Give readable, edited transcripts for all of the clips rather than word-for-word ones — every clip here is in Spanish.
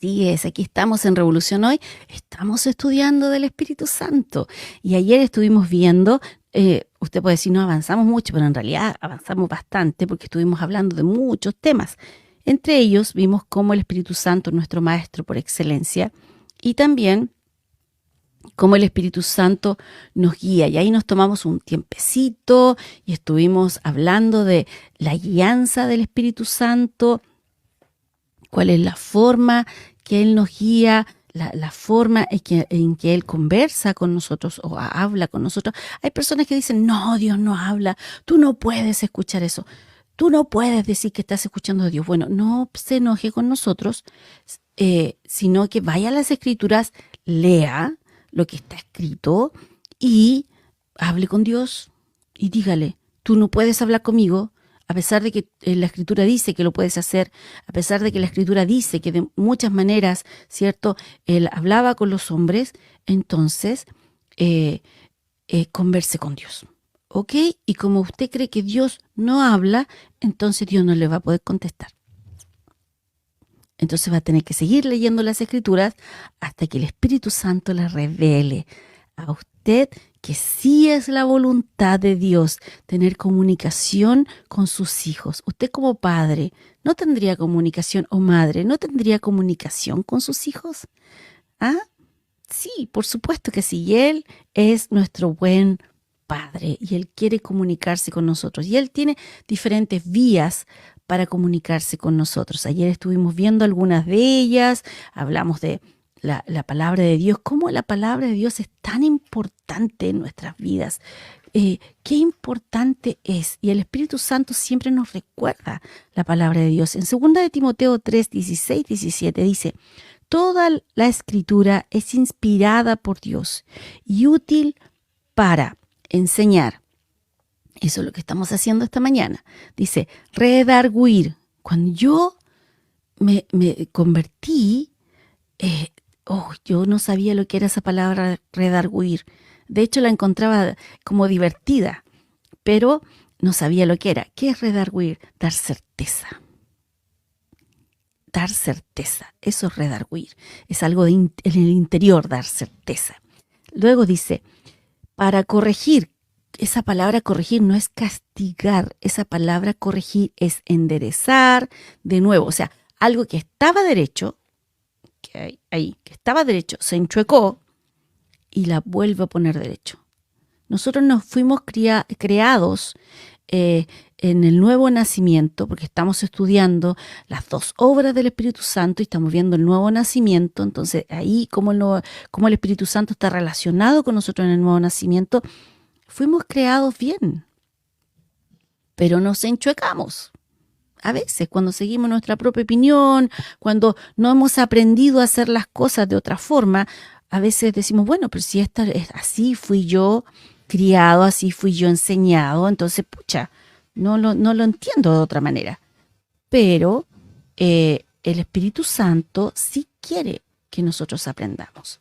Así es, aquí estamos en Revolución Hoy, estamos estudiando del Espíritu Santo y ayer estuvimos viendo, usted puede decir no avanzamos mucho, pero en realidad avanzamos bastante porque estuvimos hablando de muchos temas. Entre ellos vimos cómo el Espíritu Santo es nuestro maestro por excelencia y también cómo el Espíritu Santo nos guía. Y ahí nos tomamos un tiempecito y estuvimos hablando de la guianza del Espíritu Santo, cuál es la forma que Él nos guía, la forma en que Él conversa con nosotros o habla con nosotros. Hay personas que dicen, no, Dios no habla, tú no puedes escuchar eso, tú no puedes decir que estás escuchando a Dios. Bueno, no se enoje con nosotros, sino que vaya a las Escrituras, lea lo que está escrito y hable con Dios y dígale, tú no puedes hablar conmigo, a pesar de que la Escritura dice que lo puedes hacer, a pesar de que la Escritura dice que de muchas maneras, ¿cierto?, Él hablaba con los hombres, entonces converse con Dios, ¿ok? Y como usted cree que Dios no habla, entonces Dios no le va a poder contestar. Entonces va a tener que seguir leyendo las Escrituras hasta que el Espíritu Santo le revele a usted que sí es la voluntad de Dios tener comunicación con sus hijos. Usted como padre no tendría comunicación, o madre no tendría comunicación con sus hijos. ¿Ah? Sí, por supuesto que sí. Y Él es nuestro buen Padre y Él quiere comunicarse con nosotros. Y Él tiene diferentes vías para comunicarse con nosotros. Ayer estuvimos viendo algunas de ellas, hablamos de la palabra de Dios, cómo la palabra de Dios es tan importante en nuestras vidas. Qué importante es. Y el Espíritu Santo siempre nos recuerda la palabra de Dios. En 2 de Timoteo 3, 16, 17 dice, toda la Escritura es inspirada por Dios y útil para enseñar. Eso es lo que estamos haciendo esta mañana. Dice, redarguir. Cuando yo me convertí, yo no sabía lo que era esa palabra redarguir. De hecho, la encontraba como divertida, pero no sabía lo que era. ¿Qué es redarguir? Dar certeza. Dar certeza. Eso es redarguir. Es algo en el interior, dar certeza. Luego dice, para corregir. Esa palabra corregir no es castigar, esa palabra corregir es enderezar de nuevo. O sea, algo que estaba derecho, que estaba derecho, se enchuecó y la vuelve a poner derecho. Nosotros nos fuimos creados en el nuevo nacimiento, porque estamos estudiando las dos obras del Espíritu Santo y estamos viendo el nuevo nacimiento. Entonces, ahí cómo el Espíritu Santo está relacionado con nosotros en el nuevo nacimiento. Fuimos creados bien, pero nos enchuecamos. A veces, cuando seguimos nuestra propia opinión, cuando no hemos aprendido a hacer las cosas de otra forma, a veces decimos, bueno, pero si así fui yo criado, así fui yo enseñado, entonces, pucha, no lo entiendo de otra manera. Pero el Espíritu Santo sí quiere que nosotros aprendamos.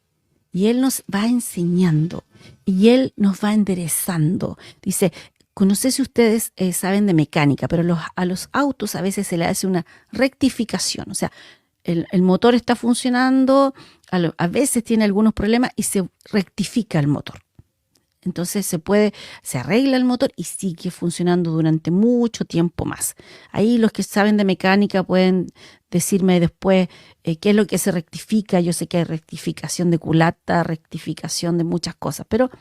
Y Él nos va enseñando y Él nos va enderezando. Dice, no sé si ustedes saben de mecánica, pero a los autos a veces se le hace una rectificación. O sea, el motor está funcionando, a veces tiene algunos problemas y se rectifica el motor. Entonces se arregla el motor y sigue funcionando durante mucho tiempo más. Ahí los que saben de mecánica pueden decirme después qué es lo que se rectifica. Yo sé que hay rectificación de culata, rectificación de muchas cosas, pero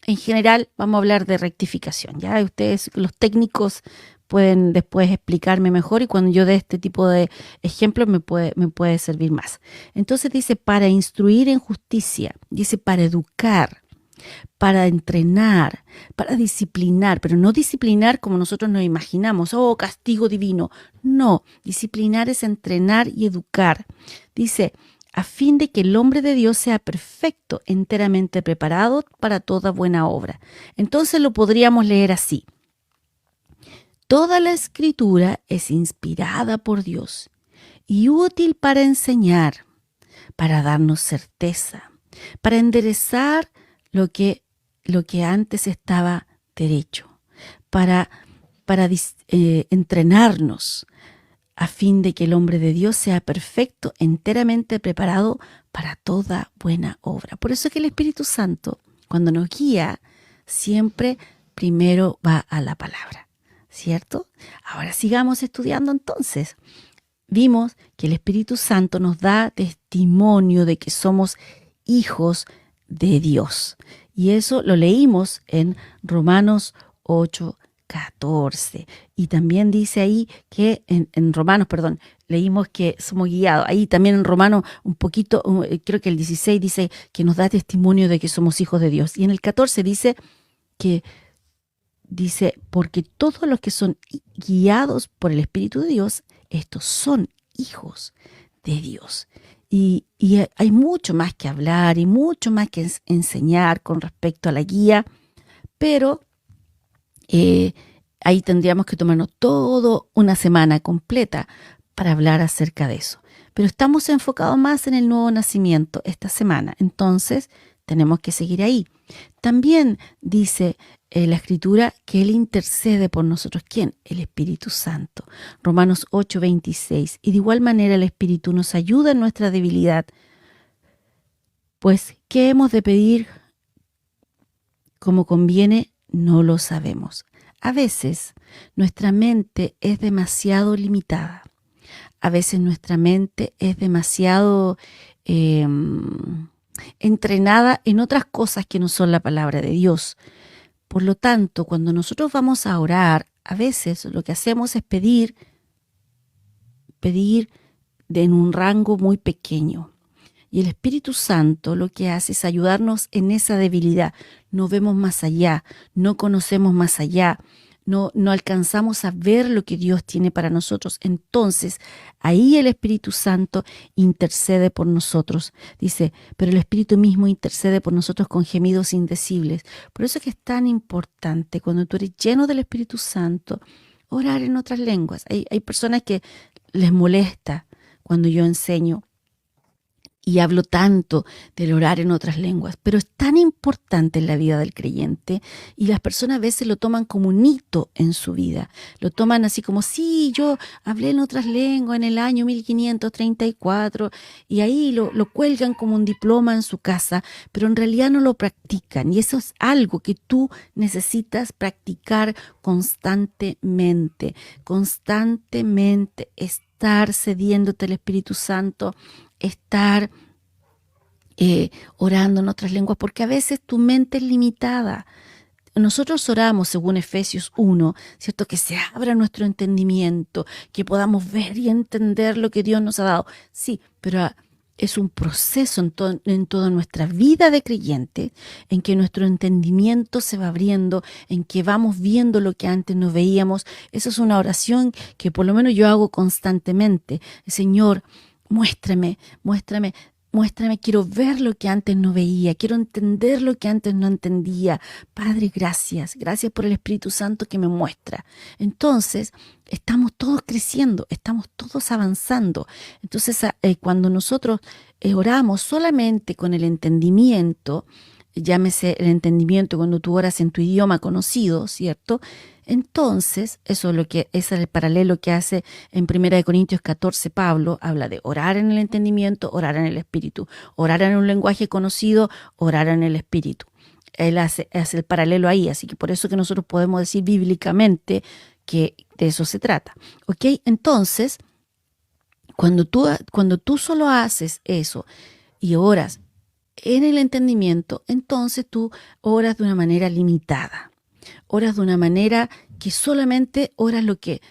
en general vamos a hablar de rectificación. Ya ustedes, los técnicos, pueden después explicarme mejor y cuando yo dé este tipo de ejemplos me puede servir más. Entonces dice para instruir en justicia, dice para educar, para entrenar, para disciplinar, pero no disciplinar como nosotros nos imaginamos, castigo divino. No, disciplinar es entrenar y educar. Dice, a fin de que el hombre de Dios sea perfecto, enteramente preparado para toda buena obra. Entonces lo podríamos leer así. Toda la Escritura es inspirada por Dios y útil para enseñar, para darnos certeza, para enderezar lo que antes estaba derecho, para entrenarnos a fin de que el hombre de Dios sea perfecto, enteramente preparado para toda buena obra. Por eso es que el Espíritu Santo, cuando nos guía, siempre primero va a la palabra, ¿cierto? Ahora sigamos estudiando entonces. Vimos que el Espíritu Santo nos da testimonio de que somos hijos de Dios. Y eso lo leímos en Romanos 8:14. Y también dice ahí que en Romanos, perdón, leímos que somos guiados. Ahí también en Romanos un poquito, creo que el 16 dice que nos da testimonio de que somos hijos de Dios. Y en el 14 dice que porque todos los que son guiados por el Espíritu de Dios, estos son hijos de Dios. Y hay mucho más que hablar y mucho más que enseñar con respecto a la guía, pero ahí tendríamos que tomarnos toda una semana completa para hablar acerca de eso. Pero estamos enfocados más en el nuevo nacimiento esta semana, entonces tenemos que seguir ahí. También dice la Escritura que Él intercede por nosotros. ¿Quién? El Espíritu Santo. Romanos 8:26. Y de igual manera el Espíritu nos ayuda en nuestra debilidad. Pues, ¿qué hemos de pedir como conviene? No lo sabemos. A veces nuestra mente es demasiado limitada. A veces nuestra mente es demasiado entrenada en otras cosas que no son la palabra de Dios. Por lo tanto, cuando nosotros vamos a orar, a veces lo que hacemos es pedir en un rango muy pequeño. Y el Espíritu Santo lo que hace es ayudarnos en esa debilidad. No vemos más allá, no conocemos más allá, no alcanzamos a ver lo que Dios tiene para nosotros. Entonces, ahí el Espíritu Santo intercede por nosotros. Dice, pero el Espíritu mismo intercede por nosotros con gemidos indecibles. Por eso es que es tan importante cuando tú eres lleno del Espíritu Santo, orar en otras lenguas. Hay personas que les molesta cuando yo enseño y hablo tanto del orar en otras lenguas, pero es tan importante en la vida del creyente y las personas a veces lo toman como un hito en su vida. Lo toman así como, sí, yo hablé en otras lenguas en el año 1534 y ahí lo cuelgan como un diploma en su casa, pero en realidad no lo practican y eso es algo que tú necesitas practicar constantemente, estar cediéndote al Espíritu Santo, estar orando en otras lenguas, porque a veces tu mente es limitada. Nosotros oramos según Efesios 1, ¿cierto? Que se abra nuestro entendimiento, que podamos ver y entender lo que Dios nos ha dado. Sí, pero es un proceso en toda nuestra vida de creyente, en que nuestro entendimiento se va abriendo, en que vamos viendo lo que antes no veíamos. Esa es una oración que por lo menos yo hago constantemente. Señor, muéstrame, quiero ver lo que antes no veía, quiero entender lo que antes no entendía. Padre, gracias por el Espíritu Santo que me muestra. Entonces, estamos todos creciendo, estamos todos avanzando. Entonces, cuando nosotros oramos solamente con el entendimiento, llámese el entendimiento cuando tú oras en tu idioma conocido, ¿cierto? Entonces, ese es el paralelo que hace en 1 Corintios 14 Pablo, habla de orar en el entendimiento, orar en el espíritu, orar en un lenguaje conocido, orar en el espíritu. Él hace el paralelo ahí, así que por eso que nosotros podemos decir bíblicamente que de eso se trata. ¿Ok? Entonces, cuando tú solo haces eso y oras en el entendimiento, entonces tú oras de una manera limitada. Oras de una manera que solamente oras lo que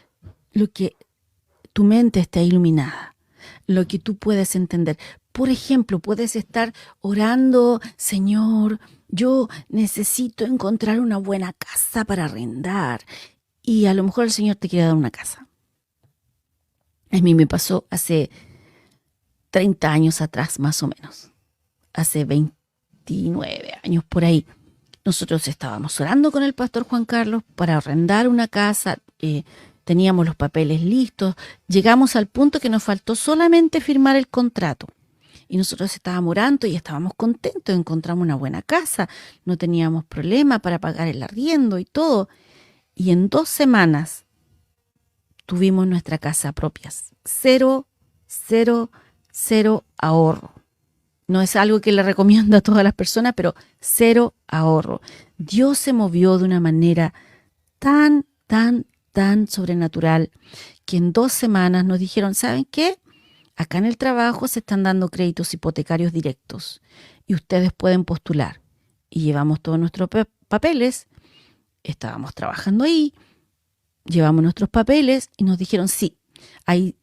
tu mente está iluminada, lo que tú puedes entender. Por ejemplo, puedes estar orando, Señor, yo necesito encontrar una buena casa para arrendar. Y a lo mejor el Señor te quiere dar una casa. A mí me pasó hace 30 años atrás, más o menos. Hace 29 años por ahí. Nosotros estábamos orando con el pastor Juan Carlos para arrendar una casa, teníamos los papeles listos, llegamos al punto que nos faltó solamente firmar el contrato. Y nosotros estábamos orando y estábamos contentos, encontramos una buena casa, no teníamos problema para pagar el arriendo y todo. Y en 2 semanas tuvimos nuestra casa propia. Cero, cero, cero ahorro. No es algo que le recomiendo a todas las personas, pero cero ahorro. Dios se movió de una manera tan, tan, tan sobrenatural que en 2 semanas nos dijeron, ¿saben qué? Acá en el trabajo se están dando créditos hipotecarios directos y ustedes pueden postular. Y llevamos todos nuestros papeles, estábamos trabajando ahí, llevamos nuestros papeles y nos dijeron, sí, hay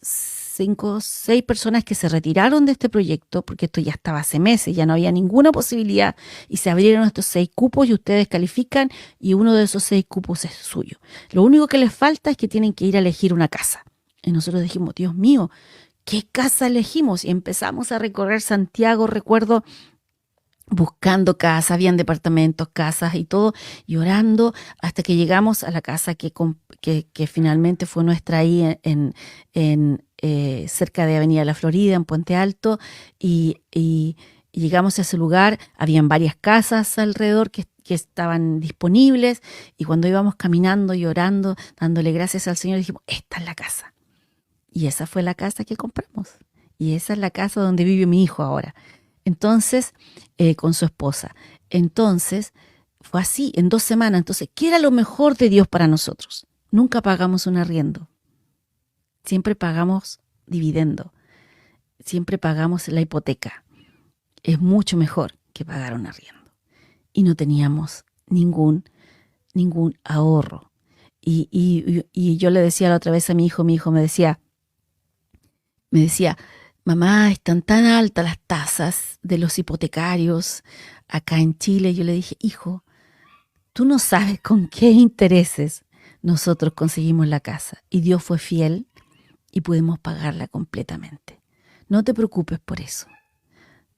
5 o 6 personas que se retiraron de este proyecto porque esto ya estaba hace meses, ya no había ninguna posibilidad y se abrieron estos 6 cupos y ustedes califican y uno de esos 6 cupos es suyo. Lo único que les falta es que tienen que ir a elegir una casa. Y nosotros dijimos, Dios mío, ¿qué casa elegimos? Y empezamos a recorrer Santiago, recuerdo, buscando casas, habían departamentos, casas y todo, y orando hasta que llegamos a la casa que finalmente fue nuestra ahí cerca de Avenida La Florida, en Puente Alto, y llegamos a ese lugar, habían varias casas alrededor que estaban disponibles, y cuando íbamos caminando y orando, dándole gracias al Señor, dijimos, esta es la casa. Y esa fue la casa que compramos. Y esa es la casa donde vive mi hijo ahora. Entonces, con su esposa. Entonces, fue así, en 2 semanas. Entonces, ¿qué era lo mejor de Dios para nosotros? Nunca pagamos un arriendo. Siempre pagamos dividendo. Siempre pagamos la hipoteca. Es mucho mejor que pagar un arriendo. Y no teníamos ningún ahorro. Y yo le decía la otra vez a mi hijo me decía, mamá, están tan altas las tasas de los hipotecarios acá en Chile. Yo le dije, hijo, tú no sabes con qué intereses nosotros conseguimos la casa. Y Dios fue fiel y pudimos pagarla completamente. No te preocupes por eso.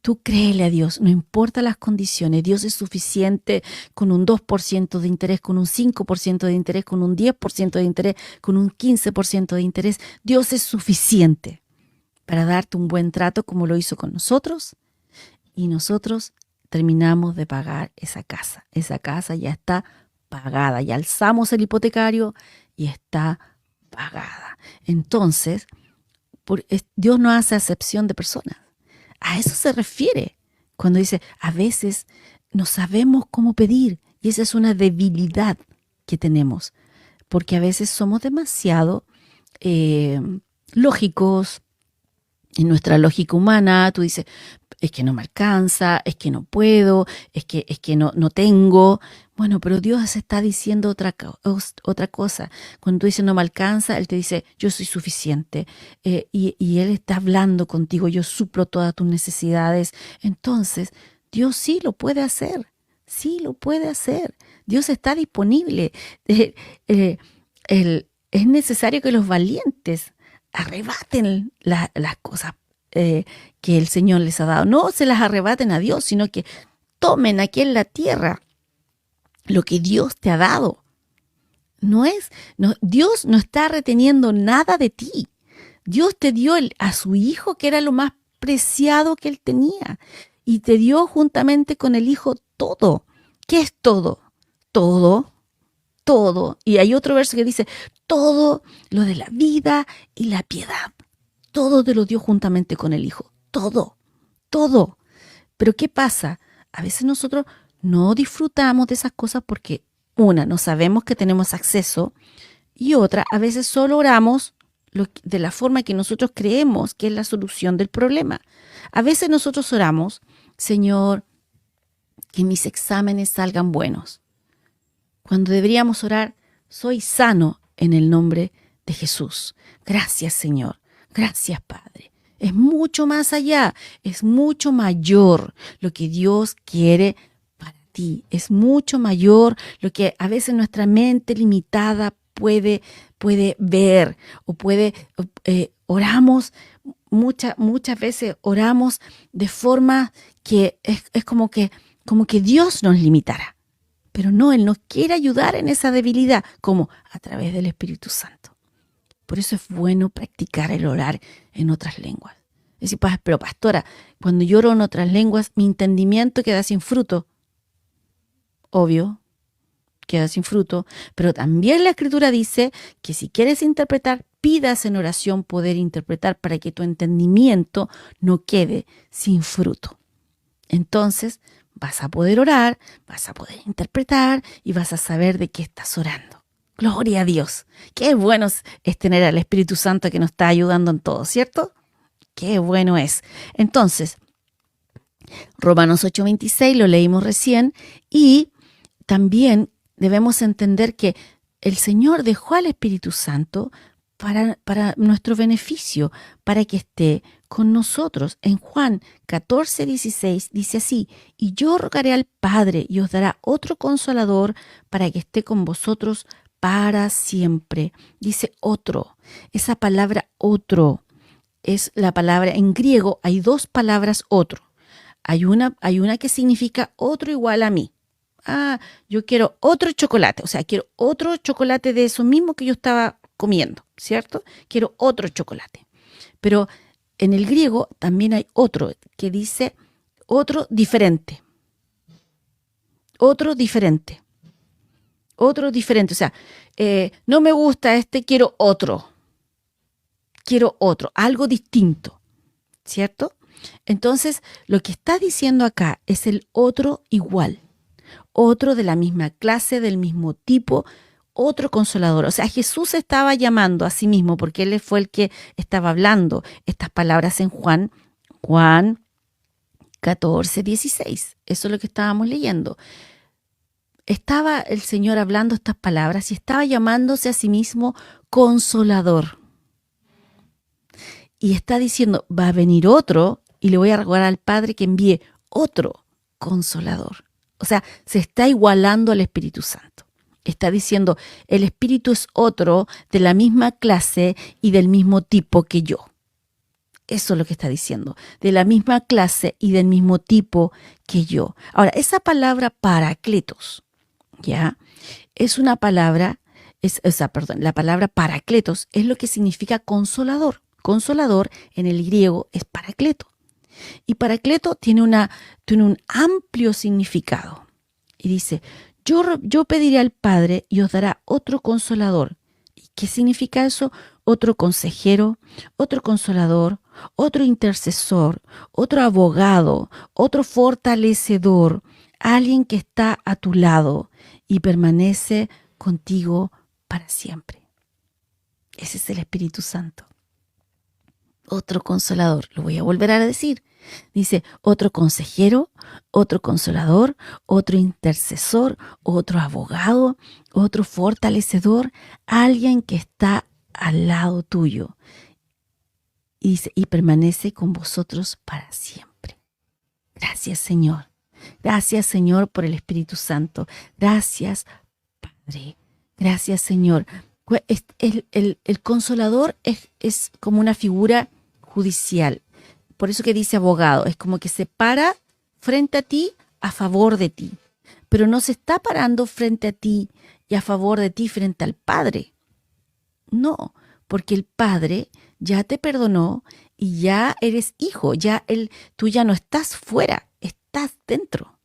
Tú créele a Dios, no importa las condiciones. Dios es suficiente con un 2% de interés, con un 5% de interés, con un 10% de interés, con un 15% de interés. Dios es suficiente para darte un buen trato como lo hizo con nosotros, y nosotros terminamos de pagar esa casa. Esa casa ya está pagada, ya alzamos el hipotecario y está pagada. Entonces, Dios no hace acepción de personas. A eso se refiere cuando dice, a veces no sabemos cómo pedir, y esa es una debilidad que tenemos, porque a veces somos demasiado lógicos. En nuestra lógica humana, tú dices, es que no me alcanza, es que no puedo, es que no tengo. Bueno, pero Dios está diciendo otra cosa. Cuando tú dices no me alcanza, Él te dice, yo soy suficiente. Y Él está hablando contigo, yo suplo todas tus necesidades. Entonces, Dios sí lo puede hacer, sí lo puede hacer. Dios está disponible. Es necesario que los valientes arrebaten las cosas que el Señor les ha dado. No se las arrebaten a Dios, sino que tomen aquí en la tierra lo que Dios te ha dado. Dios no está reteniendo nada de ti. Dios te dio a su Hijo, que era lo más preciado que Él tenía, y te dio juntamente con el Hijo todo. ¿Qué es todo? Todo. Y hay otro verso que dice, todo lo de la vida y la piedad. Todo te lo dio juntamente con el Hijo. Todo. Pero ¿qué pasa? A veces nosotros no disfrutamos de esas cosas porque, una, no sabemos que tenemos acceso, y otra, a veces solo oramos de la forma que nosotros creemos que es la solución del problema. A veces nosotros oramos, Señor, que mis exámenes salgan buenos, cuando deberíamos orar, soy sano en el nombre de Jesús. Gracias, Señor. Gracias, Padre. Es mucho más allá, es mucho mayor lo que Dios quiere para ti. Es mucho mayor lo que a veces nuestra mente limitada puede ver o oramos, muchas veces oramos de forma que es como que Dios nos limitara. Pero no, Él nos quiere ayudar en esa debilidad, como a través del Espíritu Santo. Por eso es bueno practicar el orar en otras lenguas. Es decir, pero pastora, cuando yo oro en otras lenguas, mi entendimiento queda sin fruto. Obvio, queda sin fruto, pero también la Escritura dice que si quieres interpretar, pidas en oración poder interpretar para que tu entendimiento no quede sin fruto. Entonces vas a poder orar, vas a poder interpretar y vas a saber de qué estás orando. Gloria a Dios. Qué bueno es tener al Espíritu Santo que nos está ayudando en todo, ¿cierto? Qué bueno es. Entonces, Romanos 8:26 lo leímos recién y también debemos entender que el Señor dejó al Espíritu Santo para nuestro beneficio, para que esté con nosotros. En Juan 14:16 dice así: y yo rogaré al Padre y os dará otro consolador para que esté con vosotros para siempre. Dice otro. Esa palabra otro es la palabra, en griego hay dos palabras otro. Hay una que significa otro igual a mí. Ah, yo quiero otro chocolate, o sea, quiero otro chocolate de eso mismo que yo estaba comiendo, ¿cierto? Quiero otro chocolate. Pero en el griego también hay otro que dice otro diferente. Otro diferente. Otro diferente. O sea, no me gusta este, quiero otro. Quiero otro, algo distinto, ¿cierto? Entonces, lo que está diciendo acá es el otro igual. Otro de la misma clase, del mismo tipo, otro consolador. O sea, Jesús estaba llamando a sí mismo porque Él fue el que estaba hablando estas palabras en Juan 14:16. Eso es lo que estábamos leyendo. Estaba el Señor hablando estas palabras y estaba llamándose a sí mismo consolador. Y está diciendo, va a venir otro y le voy a rogar al Padre que envíe otro consolador. O sea, se está igualando al Espíritu Santo. Está diciendo, el Espíritu es otro de la misma clase y del mismo tipo que yo. Eso es lo que está diciendo, de la misma clase y del mismo tipo que yo. Ahora, esa palabra paracletos, ¿ya? Es una palabra, la palabra paracletos es lo que significa consolador. Consolador en el griego es paracleto. Y paracleto tiene un amplio significado. Y dice, yo pediré al Padre y os dará otro consolador. ¿Y qué significa eso? Otro consejero, otro consolador, otro intercesor, otro abogado, otro fortalecedor, alguien que está a tu lado y permanece contigo para siempre. Ese es el Espíritu Santo. Otro consolador, lo voy a volver a decir. Dice, otro consejero, otro consolador, otro intercesor, otro abogado, otro fortalecedor, alguien que está al lado tuyo. Y dice, y permanece con vosotros para siempre. Gracias, Señor. Gracias, Señor, por el Espíritu Santo. Gracias, Padre. Gracias, Señor. El consolador es como una figura judicial. Por eso que dice abogado, es como que se para frente a ti a favor de ti, pero no se está parando frente a ti y a favor de ti frente al Padre. No, porque el Padre ya te perdonó y ya eres hijo, tú ya no estás fuera, estás dentro.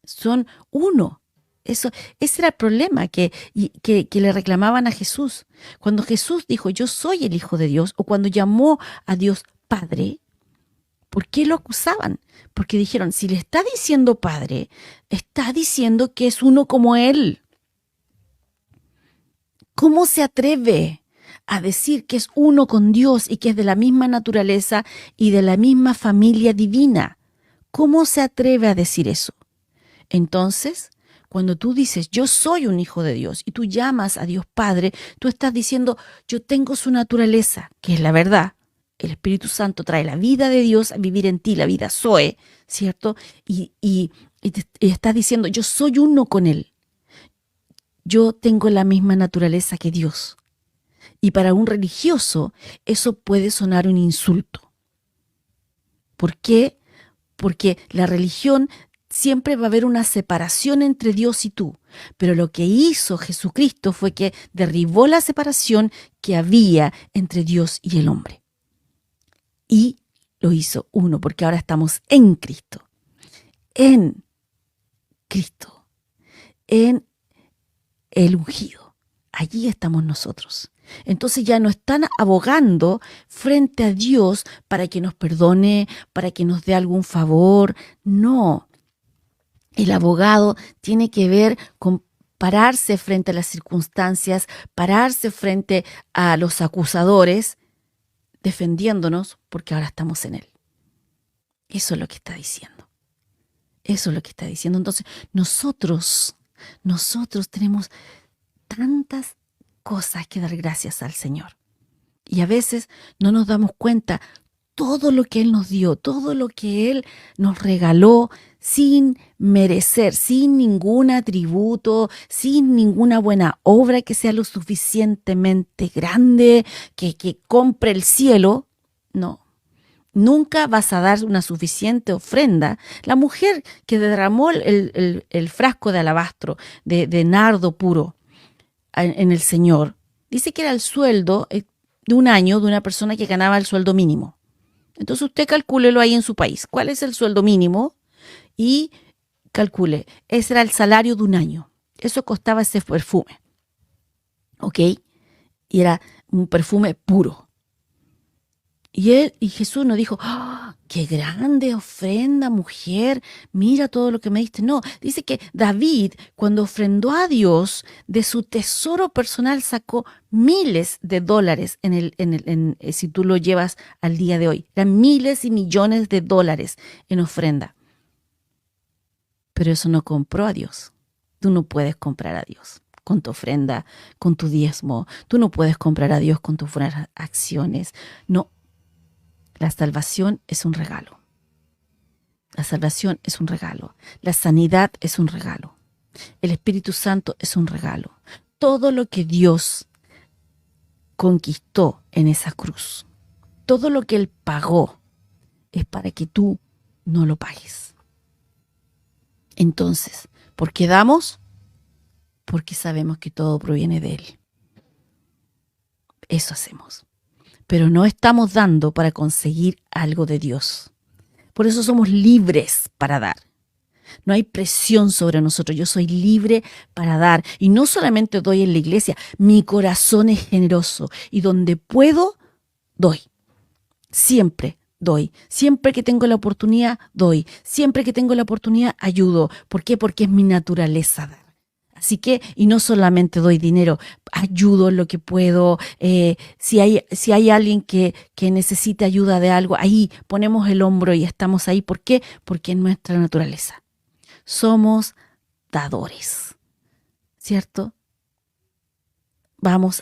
Son uno. Ese era el problema que le reclamaban a Jesús. Cuando Jesús dijo, yo soy el Hijo de Dios, o cuando llamó a Dios Padre, ¿por qué lo acusaban? Porque dijeron, si le está diciendo Padre, está diciendo que es uno como Él. ¿Cómo se atreve a decir que es uno con Dios y que es de la misma naturaleza y de la misma familia divina? ¿Cómo se atreve a decir eso? Entonces, cuando tú dices, yo soy un hijo de Dios, y tú llamas a Dios Padre, tú estás diciendo, yo tengo su naturaleza, que es la verdad. El Espíritu Santo trae la vida de Dios a vivir en ti, la vida Zoe, ¿cierto? Y estás diciendo, yo soy uno con Él. Yo tengo la misma naturaleza que Dios. Y para un religioso, eso puede sonar un insulto. ¿Por qué? Porque la religión siempre va a haber una separación entre Dios y tú. Pero lo que hizo Jesucristo fue que derribó la separación que había entre Dios y el hombre. Y lo hizo uno, porque ahora estamos en Cristo. En Cristo. En el ungido. Allí estamos nosotros. Entonces ya no están abogando frente a Dios para que nos perdone, para que nos dé algún favor. No. El abogado tiene que ver con pararse frente a las circunstancias, pararse frente a los acusadores, defendiéndonos porque ahora estamos en Él. Eso es lo que está diciendo. Eso es lo que está diciendo. Entonces, nosotros tenemos tantas cosas que dar gracias al Señor. Y a veces no nos damos cuenta todo lo que Él nos dio, todo lo que Él nos regaló sin merecer, sin ningún atributo, sin ninguna buena obra que sea lo suficientemente grande, que compre el cielo. No. Nunca vas a dar una suficiente ofrenda. La mujer que derramó el frasco de alabastro, de nardo puro en el Señor, dice que era el sueldo de un año de una persona que ganaba el sueldo mínimo. Entonces usted calcúlelo ahí en su país. ¿Cuál es el sueldo mínimo? Y calcule, ese era el salario de un año. Eso costaba ese perfume. ¿Ok? Y era un perfume puro. Y Jesús no dijo, ¡oh, qué grande ofrenda, mujer! Mira todo lo que me diste. No, dice que David, cuando ofrendó a Dios, de su tesoro personal sacó miles de dólares si tú lo llevas al día de hoy. Eran miles y millones de dólares en ofrenda. Pero eso no compró a Dios. Tú no puedes comprar a Dios con tu ofrenda, con tu diezmo. Tú no puedes comprar a Dios con tus buenas acciones. No. La salvación es un regalo. La salvación es un regalo. La sanidad es un regalo. El Espíritu Santo es un regalo. Todo lo que Dios conquistó en esa cruz, todo lo que Él pagó, es para que tú no lo pagues. Entonces, ¿por qué damos? Porque sabemos que todo proviene de Él. Eso hacemos. Pero no estamos dando para conseguir algo de Dios. Por eso somos libres para dar. No hay presión sobre nosotros. Yo soy libre para dar. Y no solamente doy en la iglesia. Mi corazón es generoso. Y donde puedo, doy. Siempre doy. Siempre que tengo la oportunidad, doy. Siempre que tengo la oportunidad, ayudo. ¿Por qué? Porque es mi naturaleza dar. Así que, y no solamente doy dinero, ayudo en lo que puedo. Si hay alguien que necesita ayuda de algo, ahí ponemos el hombro y estamos ahí. ¿Por qué? Porque es nuestra naturaleza. Somos dadores, ¿cierto?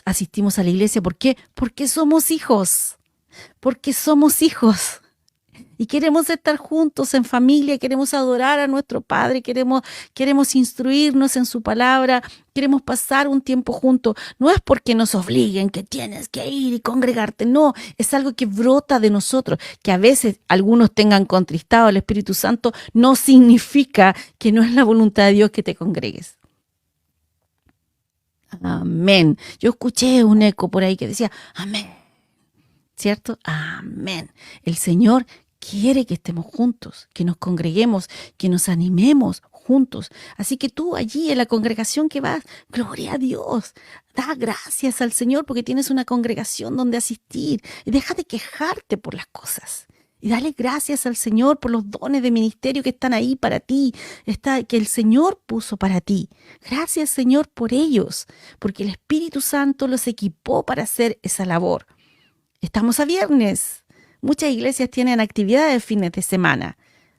Asistimos a la iglesia. ¿Por qué? Porque somos hijos. Porque somos hijos. Y queremos estar juntos en familia, queremos adorar a nuestro Padre, queremos instruirnos en su palabra, queremos pasar un tiempo juntos. No es porque nos obliguen que tienes que ir y congregarte, no, es algo que brota de nosotros. Que a veces algunos tengan contristado al Espíritu Santo no significa que no es la voluntad de Dios que te congregues. Amén. Yo escuché un eco por ahí que decía, amén. ¿Cierto? Amén. El Señor quiere que estemos juntos, que nos congreguemos, que nos animemos juntos. Así que tú allí en la congregación que vas, gloria a Dios, da gracias al Señor porque tienes una congregación donde asistir. Y deja de quejarte por las cosas. Y dale gracias al Señor por los dones de ministerio que están ahí para ti, que el Señor puso para ti. Gracias, Señor, por ellos, porque el Espíritu Santo los equipó para hacer esa labor. Estamos a viernes. Muchas iglesias tienen actividades fines de semana.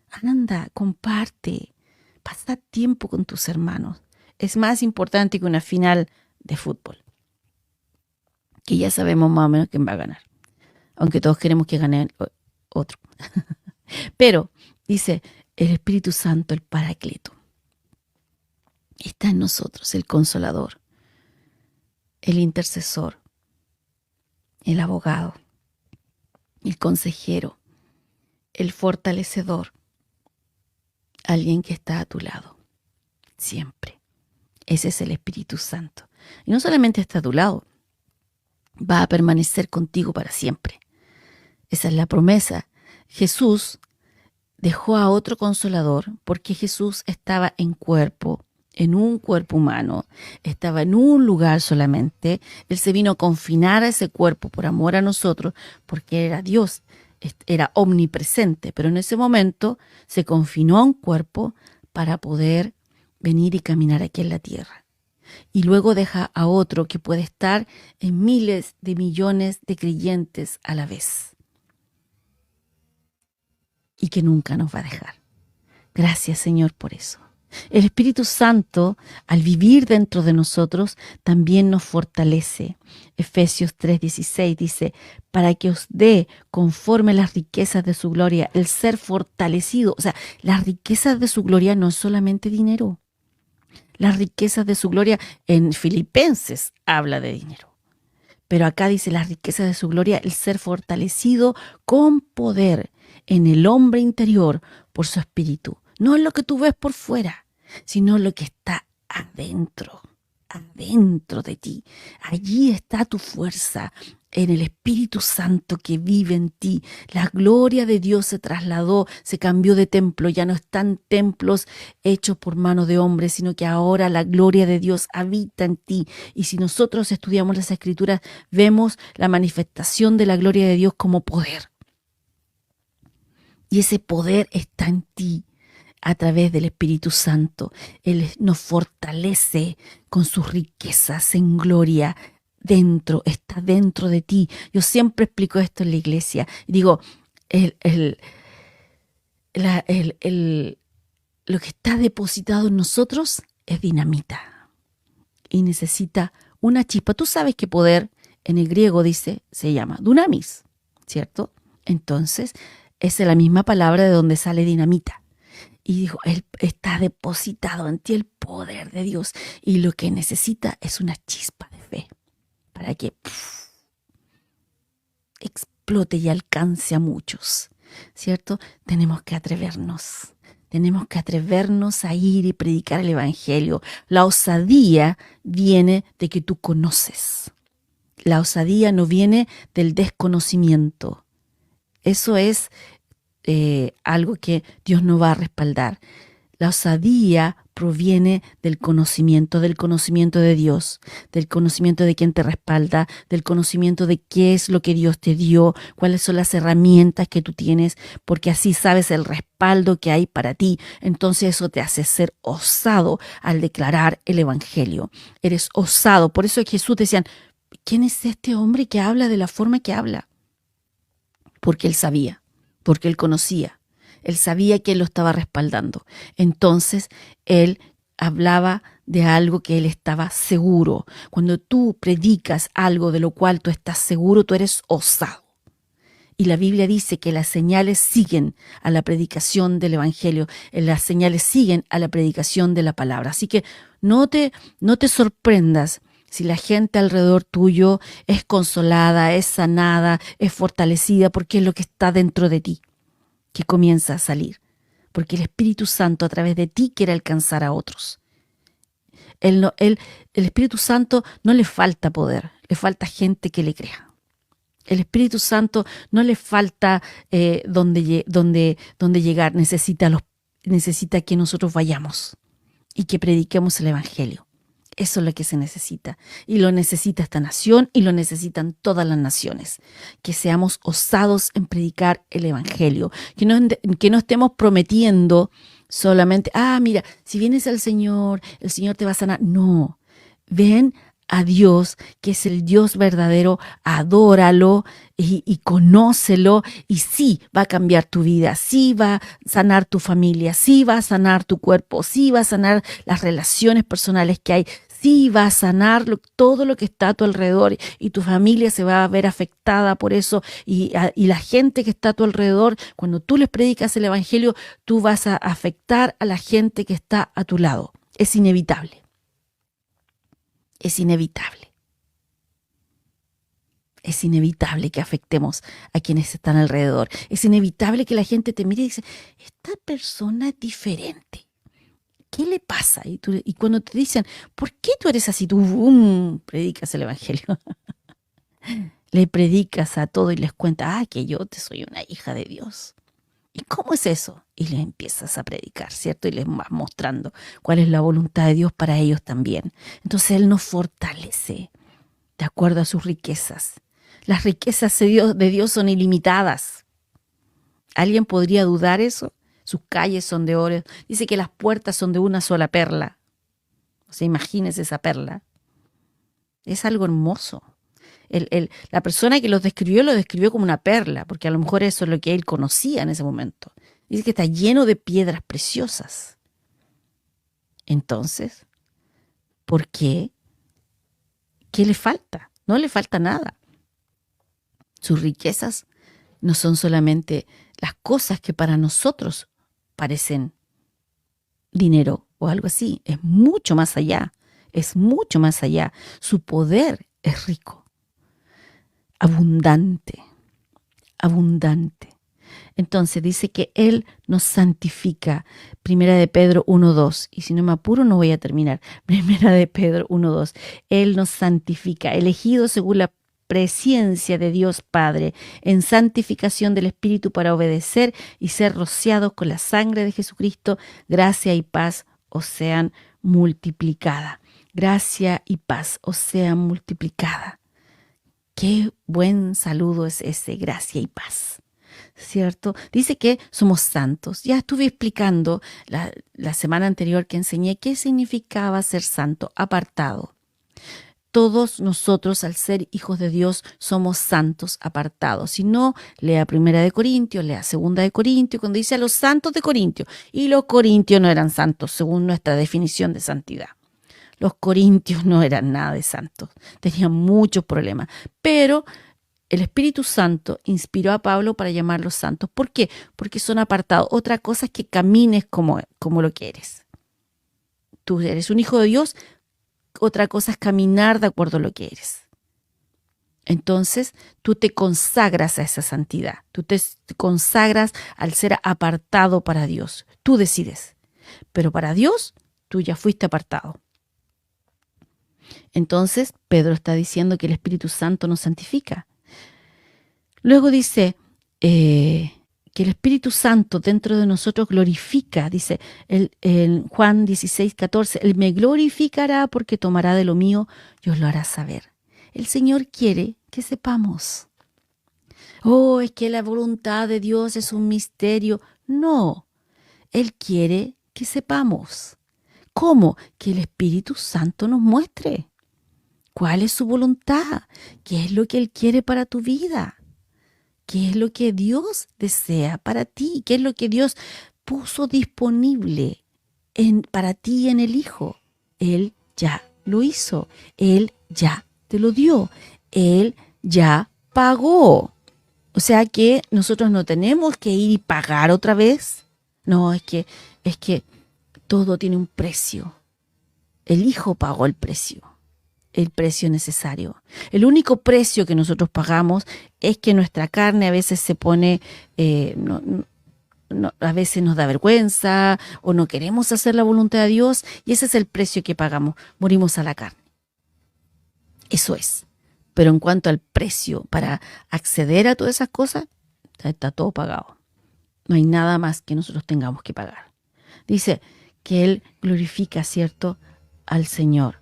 Anda, comparte. Pasa tiempo con tus hermanos. Es más importante que una final de fútbol. Que ya sabemos más o menos quién va a ganar. Aunque todos queremos que gane otro. Pero, dice, el Espíritu Santo, el Paracleto, está en nosotros, el Consolador, el Intercesor, el Abogado, el Consejero, el Fortalecedor, alguien que está a tu lado, siempre. Ese es el Espíritu Santo. Y no solamente está a tu lado, va a permanecer contigo para siempre. Esa es la promesa. Jesús dejó a otro Consolador porque Jesús estaba en cuerpo, en un cuerpo humano, estaba en un lugar solamente. Él se vino a confinar a ese cuerpo por amor a nosotros, porque era Dios, era omnipresente, pero en ese momento se confinó a un cuerpo para poder venir y caminar aquí en la tierra. Y luego deja a otro que puede estar en miles de millones de creyentes a la vez y que nunca nos va a dejar. Gracias, Señor, por eso. El Espíritu Santo, al vivir dentro de nosotros, también nos fortalece. Efesios 3:16 dice, para que os dé conforme las riquezas de su gloria, el ser fortalecido. O sea, las riquezas de su gloria no es solamente dinero. Las riquezas de su gloria en Filipenses habla de dinero. Pero acá dice las riquezas de su gloria, el ser fortalecido con poder en el hombre interior por su espíritu. No es lo que tú ves por fuera, sino lo que está adentro de ti. Allí está tu fuerza, en el Espíritu Santo que vive en ti. La gloria de Dios se trasladó, se cambió de templo. Ya no están templos hechos por mano de hombres, sino que ahora la gloria de Dios habita en ti. Y si nosotros estudiamos las Escrituras, vemos la manifestación de la gloria de Dios como poder. Y ese poder está en ti a través del Espíritu Santo. Él nos fortalece con sus riquezas en gloria. Está dentro de ti. Yo siempre explico esto en la iglesia. Digo, lo que está depositado en nosotros es dinamita y necesita una chispa. Tú sabes que poder en el griego se llama dunamis, ¿cierto? Entonces, esa es la misma palabra de donde sale dinamita. Y dijo, él está depositado en ti el poder de Dios y lo que necesita es una chispa de fe para que explote y alcance a muchos, ¿cierto? Tenemos que atrevernos a ir y predicar el Evangelio. La osadía viene de que tú conoces. La osadía no viene del desconocimiento. Eso es algo que Dios no va a respaldar. La osadía proviene del conocimiento de Dios, del conocimiento de quien te respalda, del conocimiento de qué es lo que Dios te dio, cuáles son las herramientas que tú tienes, porque así sabes el respaldo que hay para ti. Entonces eso te hace ser osado al declarar el Evangelio. Eres osado. Por eso Jesús decían, ¿quién es este hombre que habla de la forma que habla? Porque él sabía. Porque él conocía, él sabía que él lo estaba respaldando. Entonces, él hablaba de algo que él estaba seguro. Cuando tú predicas algo de lo cual tú estás seguro, tú eres osado. Y la Biblia dice que las señales siguen a la predicación del Evangelio, las señales siguen a la predicación de la palabra. Así que no te sorprendas si la gente alrededor tuyo es consolada, es sanada, es fortalecida, porque es lo que está dentro de ti que comienza a salir. Porque el Espíritu Santo a través de ti quiere alcanzar a otros. El Espíritu Santo no le falta poder, le falta gente que le crea. El Espíritu Santo no le falta donde llegar, necesita que nosotros vayamos y que prediquemos el Evangelio. Eso es lo que se necesita. Y lo necesita esta nación y lo necesitan todas las naciones. Que seamos osados en predicar el Evangelio. Que no estemos prometiendo solamente, mira, si vienes al Señor, el Señor te va a sanar. No, ven a Dios, que es el Dios verdadero, adóralo y conócelo, y sí va a cambiar tu vida, sí va a sanar tu familia, sí va a sanar tu cuerpo, sí va a sanar las relaciones personales que hay, sí va a sanar todo lo que está a tu alrededor, y tu familia se va a ver afectada por eso, y la gente que está a tu alrededor, cuando tú les predicas el Evangelio, tú vas a afectar a la gente que está a tu lado. Es inevitable. Es inevitable. Es inevitable que afectemos a quienes están alrededor. Es inevitable que la gente te mire y dice, esta persona es diferente. ¿Qué le pasa? Y cuando te dicen, ¿por qué tú eres así? Tú predicas el Evangelio. Le predicas a todo y les cuentas, que yo te soy una hija de Dios. ¿Y cómo es eso? Y les empiezas a predicar, ¿cierto? Y les vas mostrando cuál es la voluntad de Dios para ellos también. Entonces Él nos fortalece de acuerdo a sus riquezas. Las riquezas de Dios son ilimitadas. ¿Alguien podría dudar eso? Sus calles son de oro. Dice que las puertas son de una sola perla. O sea, imagínese esa perla. Es algo hermoso. La persona que lo describió como una perla, porque a lo mejor eso es lo que él conocía en ese momento. Dice que está lleno de piedras preciosas. Entonces, ¿por qué? ¿Qué le falta? No le falta nada. Sus riquezas no son solamente las cosas que para nosotros parecen dinero o algo así. Es mucho más allá. Es mucho más allá. Su poder es rico, abundante, abundante. Entonces dice que Él nos santifica. Primera de Pedro 1:2. Y si no me apuro no voy a terminar. Primera de Pedro 1:2. Él nos santifica, elegidos según la presciencia de Dios Padre, en santificación del Espíritu para obedecer y ser rociados con la sangre de Jesucristo. Gracia y paz os sean multiplicada. Gracia y paz os sean multiplicada. Qué buen saludo es ese, gracia y paz. ¿Cierto? Dice que somos santos. Ya estuve explicando la semana anterior que enseñé qué significaba ser santo, apartado. Todos nosotros, al ser hijos de Dios, somos santos, apartados. Si no, lea Primera de Corintios, lea Segunda de Corintios, cuando dice a los santos de Corintios. Y los corintios no eran santos, según nuestra definición de santidad. Los corintios no eran nada de santos, tenían muchos problemas. Pero el Espíritu Santo inspiró a Pablo para llamarlos santos. ¿Por qué? Porque son apartados. Otra cosa es que camines como lo que eres. Tú eres un hijo de Dios, otra cosa es caminar de acuerdo a lo que eres. Entonces, tú te consagras a esa santidad. Tú te consagras al ser apartado para Dios. Tú decides. Pero para Dios, tú ya fuiste apartado. Entonces, Pedro está diciendo que el Espíritu Santo nos santifica. Luego dice que el Espíritu Santo dentro de nosotros glorifica, dice en Juan 16:14, Él me glorificará porque tomará de lo mío y os lo hará saber. El Señor quiere que sepamos. Oh, es que la voluntad de Dios es un misterio. No, Él quiere que sepamos. ¿Cómo? Que el Espíritu Santo nos muestre cuál es su voluntad, qué es lo que Él quiere para tu vida. ¿Qué es lo que Dios desea para ti? ¿Qué es lo que Dios puso disponible para ti en el Hijo? Él ya lo hizo. Él ya te lo dio. Él ya pagó. O sea que nosotros no tenemos que ir y pagar otra vez. No, es que todo tiene un precio. El Hijo pagó el precio necesario. El único precio que nosotros pagamos es que nuestra carne a veces se pone, a veces nos da vergüenza o no queremos hacer la voluntad de Dios y ese es el precio que pagamos. Morimos a la carne. Eso es. Pero en cuanto al precio para acceder a todas esas cosas, está todo pagado. No hay nada más que nosotros tengamos que pagar. Dice que Él glorifica, ¿cierto?, al Señor.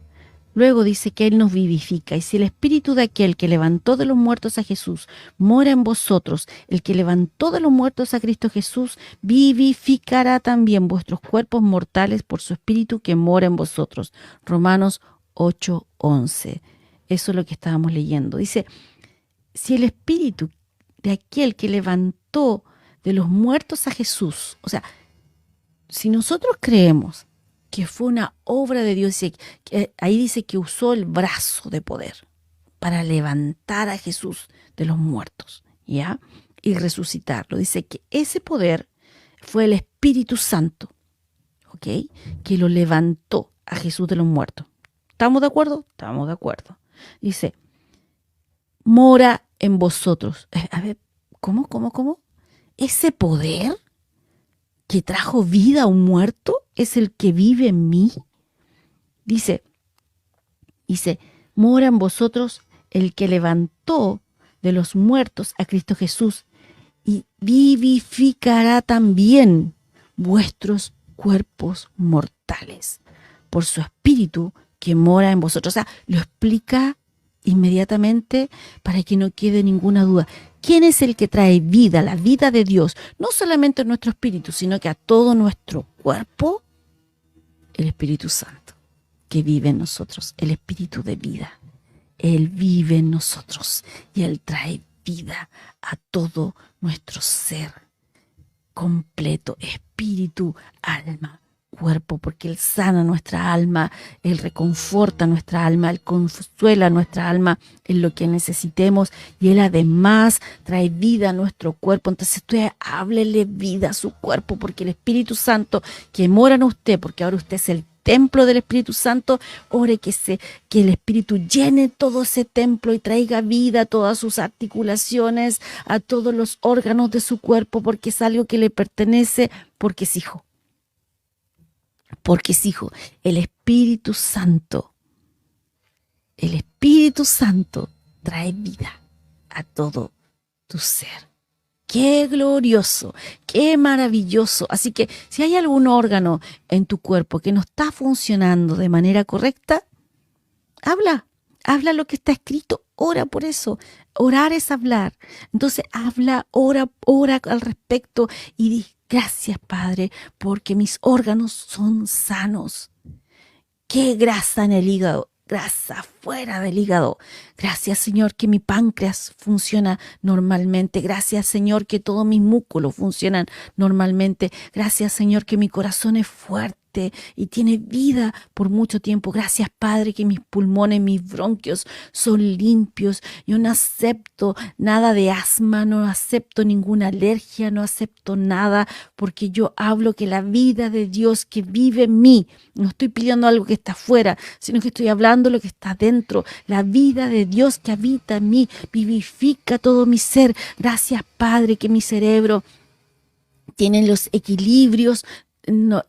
Luego dice que Él nos vivifica. Y si el espíritu de aquel que levantó de los muertos a Jesús mora en vosotros, el que levantó de los muertos a Cristo Jesús, vivificará también vuestros cuerpos mortales por su espíritu que mora en vosotros. Romanos 8:11. Eso es lo que estábamos leyendo. Dice, si el espíritu de aquel que levantó de los muertos a Jesús, o sea, si nosotros creemos que fue una obra de Dios, ahí dice que usó el brazo de poder para levantar a Jesús de los muertos, ¿ya? Y resucitarlo. Dice que ese poder fue el Espíritu Santo, ¿ok? Que lo levantó a Jesús de los muertos. ¿Estamos de acuerdo? Estamos de acuerdo. Dice, mora en vosotros. A ver, ¿cómo? ¿Ese poder que trajo vida a un muerto es el que vive en mí? Dice, moran vosotros el que levantó de los muertos a Cristo Jesús, y vivificará también vuestros cuerpos mortales por su espíritu que mora en vosotros. O sea, lo explica inmediatamente para que no quede ninguna duda. ¿Quién es el que trae vida, la vida de Dios? No solamente a nuestro espíritu, sino que a todo nuestro cuerpo. El Espíritu Santo que vive en nosotros, el espíritu de vida. Él vive en nosotros y Él trae vida a todo nuestro ser completo, espíritu, alma, cuerpo, porque Él sana nuestra alma, Él reconforta nuestra alma, Él consuela nuestra alma en lo que necesitemos y Él además trae vida a nuestro cuerpo. Entonces usted háblele vida a su cuerpo, porque el Espíritu Santo que mora en usted, porque ahora usted es el templo del Espíritu Santo, ore que el Espíritu llene todo ese templo y traiga vida a todas sus articulaciones, a todos los órganos de su cuerpo, porque es algo que le pertenece, porque es hijo. Porque es hijo. El Espíritu Santo trae vida a todo tu ser. ¡Qué glorioso! ¡Qué maravilloso! Así que si hay algún órgano en tu cuerpo que no está funcionando de manera correcta, habla lo que está escrito, ora por eso. Orar es hablar. Entonces habla, ora al respecto y di: gracias, Padre, porque mis órganos son sanos. ¡Qué grasa en el hígado! Grasa fuera del hígado. Gracias, Señor, que mi páncreas funciona normalmente. Gracias, Señor, que todos mis músculos funcionan normalmente. Gracias, Señor, que mi corazón es fuerte y tiene vida por mucho tiempo. Gracias, Padre, que mis pulmones, mis bronquios son limpios. Yo no acepto nada de asma, no acepto ninguna alergia, no acepto nada, porque yo hablo que la vida de Dios que vive en mí, no estoy pidiendo algo que está afuera, sino que estoy hablando lo que está dentro. La vida de Dios que habita en mí vivifica todo mi ser. Gracias, Padre, que mi cerebro tiene los equilibrios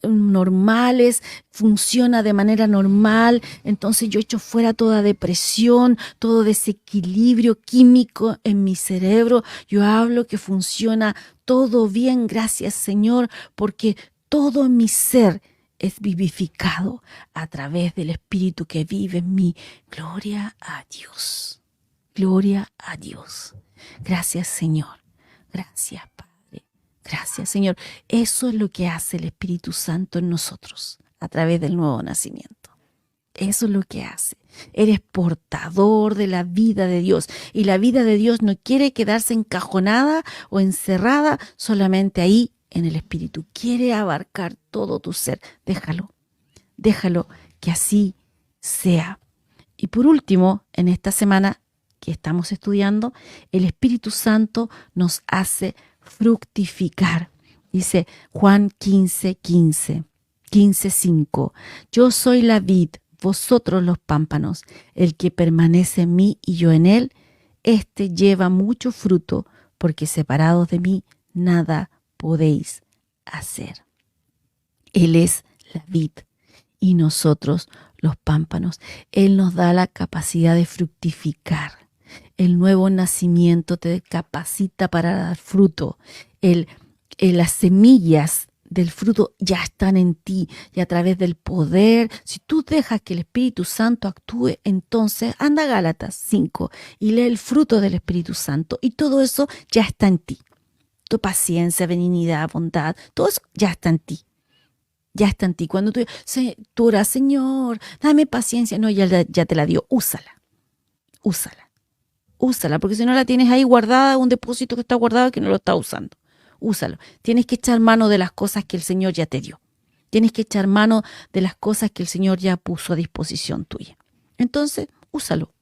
normales, funciona de manera normal. Entonces yo echo fuera toda depresión, todo desequilibrio químico en mi cerebro. Yo hablo que funciona todo bien, gracias, Señor, porque todo en mi ser es vivificado a través del Espíritu que vive en mí. Gloria a Dios. Gloria a Dios. Gracias, Señor. Gracias, Padre. Gracias, Señor. Eso es lo que hace el Espíritu Santo en nosotros a través del nuevo nacimiento. Eso es lo que hace. Eres portador de la vida de Dios. Y la vida de Dios no quiere quedarse encajonada o encerrada solamente ahí en el Espíritu. Quiere abarcar todo tu ser. Déjalo que así sea. Y por último, en esta semana que estamos estudiando, el Espíritu Santo nos hace fructificar. Dice Juan 15:5. Yo soy la vid, vosotros los pámpanos. El que permanece en mí y yo en él, éste lleva mucho fruto, porque separados de mí nada podéis hacer. Él es la vid y nosotros los pámpanos. Él nos da la capacidad de fructificar. El nuevo nacimiento te capacita para dar fruto. Las semillas del fruto ya están en ti y a través del poder. Si tú dejas que el Espíritu Santo actúe, entonces anda a Gálatas 5 y lee el fruto del Espíritu Santo y todo eso ya está en ti. Tu paciencia, benignidad, bondad, todo eso ya está en ti. Ya está en ti. Cuando tú oras, Señor, dame paciencia. No, ya te la dio. Úsala, porque si no la tienes ahí guardada, un depósito que está guardado que no lo está usando. Úsalo. Tienes que echar mano de las cosas que el Señor ya te dio. Tienes que echar mano de las cosas que el Señor ya puso a disposición tuya. Entonces, úsalo.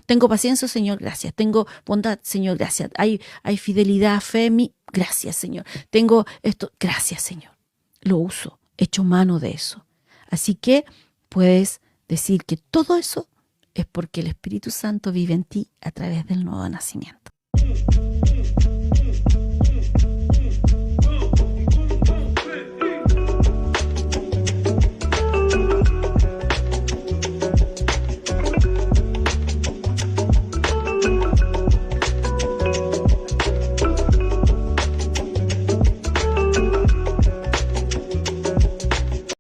Tengo paciencia, Señor, gracias. Tengo bondad, Señor, gracias. Hay fidelidad, fe en mí, gracias, Señor. Tengo esto, gracias, Señor. Lo uso, echo mano de eso. Así que puedes decir que todo eso es porque el Espíritu Santo vive en ti a través del nuevo nacimiento.